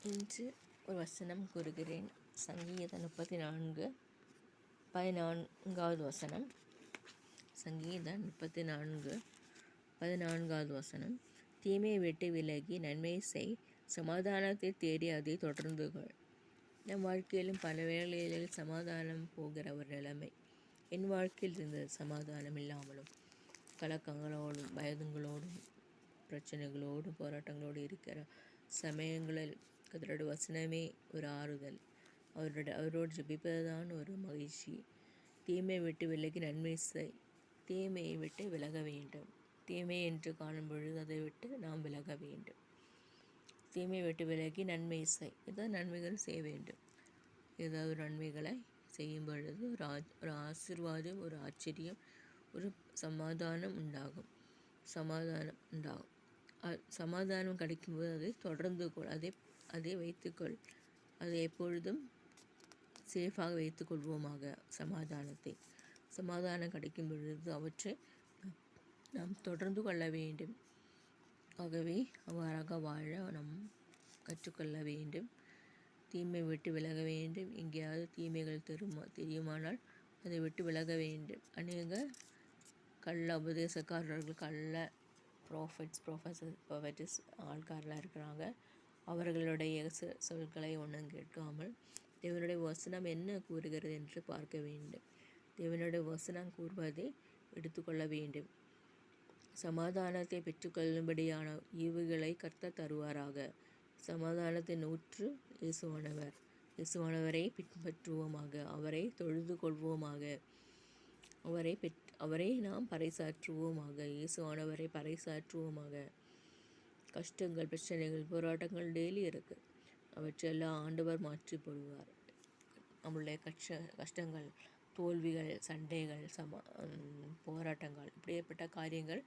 இன்று ஒரு வசனம் கூறுகிறேன். சங்கீதம் 14 வசனம். சங்கீதம் 14 வசனம். தீமையை விட்டு விலகி நன்மை செய், சமாதானத்தை தேடி அதை தொடர்ந்து கொள். நம் வாழ்க்கையிலும் பல வேளைகளில் சமாதானம் போகிற ஒரு நிலைமை. என் வாழ்க்கையில் இருந்தது சமாதானம் இல்லாமலும் கலக்கங்களோடும் பயங்களோடும் பிரச்சனைகளோடும் போராட்டங்களோடு இருக்கிற சமயங்களில் கர்த்தருடைய வசனமே ஒரு ஆறுதல். அவரோடு ஜெபிப்பதுதான் ஒரு மகிழ்ச்சி. தீமையை விட்டு விலகி நன்மை செய். தீமையை விட்டு விலக வேண்டும். தீமை என்று காணும் பொழுது அதை விட்டு நாம் விலக வேண்டும். தீமையை விட்டு விலகி நன்மை செய். ஏதாவது நன்மைகள் செய்ய வேண்டும். ஏதாவது நன்மைகளை செய்யும் பொழுது ஒரு ஆசீர்வாதம், ஒரு ஆச்சரியம், ஒரு சமாதானம் உண்டாகும். சமாதானம் கிடைக்கும்போது அதை தொடர்ந்து கொள். அதை வைத்துக்கொள். அதை எப்பொழுதும் சேஃபாக வைத்துக்கொள்வோமாக. சமாதானம் கிடைக்கும் பொழுது அவற்றை நாம் தொடர்ந்து கொள்ள வேண்டும். ஆகவே அவ்வாறாக வாழ நாம் கற்றுக்கொள்ள வேண்டும். தீமை விட்டு விலக வேண்டும். எங்கேயாவது தீமைகள் தெரியுமானால் அதை விட்டு விலக வேண்டும். அநேக கள்ள உபதேசக்காரர்கள், கள்ள ப்ராஃபெட்ஸ் ஆள்காரெலாம் இருக்கிறாங்க. அவர்களுடைய சொல்களை ஒன்றும் கேட்காமல் தேவனுடைய வசனம் என்ன கூறுகிறது என்று பார்க்க வேண்டும். தேவனுடைய வசனம் கூறுவதை எடுத்துக்கொள்ள வேண்டும். சமாதானத்தை பெற்றுக்கொள்ளும்படியான ஈவுகளை கர்த்தர் தருவாராக. சமாதானத்தின் ஊற்று இயேசுவானவரை பின்பற்றுவோமாக. அவரை தொழுது கொள்வோமாக. அவரை நாம் பறைசாற்றுவோமாக. இயேசுவானவரை பறைசாற்றுவோமாக. கஷ்டங்கள், பிரச்சனைகள், போராட்டங்கள் டெய்லி இருக்குது. அவற்றையெல்லாம் ஆண்டவர் மாற்றி போடுவார். நம்மளுடைய கஷ்டங்கள், தோல்விகள், சண்டைகள், போராட்டங்கள், இப்படிப்பட்ட காரியங்கள்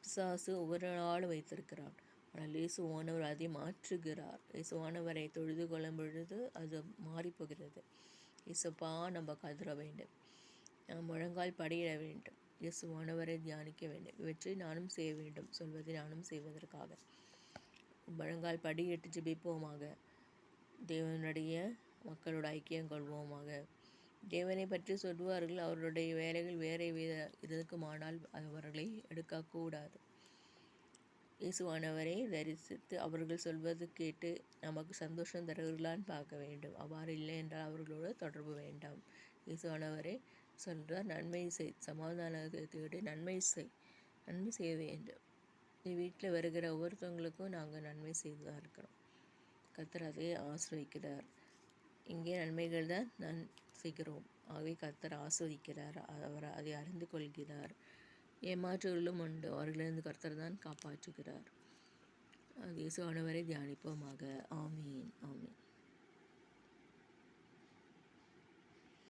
பிசாசு ஒவ்வொரு நாளும் வைத்திருக்கிறார். ஆனால் இயேசுவானவர் அதை மாற்றுகிறார். இயேசுவானவரை தொழுது கொள்ளும் பொழுது அது மாறிப்போகிறது. இயேசுப்பா நம்ம கதற வேண்டும். நாம் முழங்கால் படியிட வேண்டும். இயேசுவானவரை தியானிக்க வேண்டும். இவற்றை நானும் செய்ய வேண்டும். சொல்வதை நானும் செய்வதற்காக முழங்கால் படியிட்டு ஜெபிப்போமாக. தேவனுடைய மக்களோட ஐக்கியம் கொள்வோமாக. தேவனை பற்றி சொல்வார்கள். அவர்களுடைய வேலைகள் வேறு இருக்குமானால் அவர்களை எடுக்கக்கூடாது. இயேசுவானவரை தரிசித்து அவர்கள் சொல்வது கேட்டு நமக்கு சந்தோஷம் தருகிறான்னு பார்க்க வேண்டும். அவ்வாறு இல்லை என்றால் அவர்களோடு தொடர்பு வேண்டாம். இயேசுவானவரை சொல்கிறார், நன்மை செய், சமாதானத்தை தேடி நன்மை செய்ய வேண்டும். வீட்டில் வருகிற ஒவ்வொருத்தவங்களுக்கும் நாங்கள் நன்மை செய்து தான் இருக்கிறோம். கர்த்தர் அதை ஆசீர்வதிக்கிறார். இங்கே நன்மைகள் தான் நான் செய்கிறோம். ஆகவே கர்த்தர் ஆசீர்வதிக்கிறார். அவர் அதை அறிந்து கொள்கிறார். ஏமாற்றுகளும் உண்டு. அவர்களிருந்து கர்த்தர் தான் காப்பாற்றுகிறார். இயேசுவானவரை தியானிப்போமாக. ஆமீன்.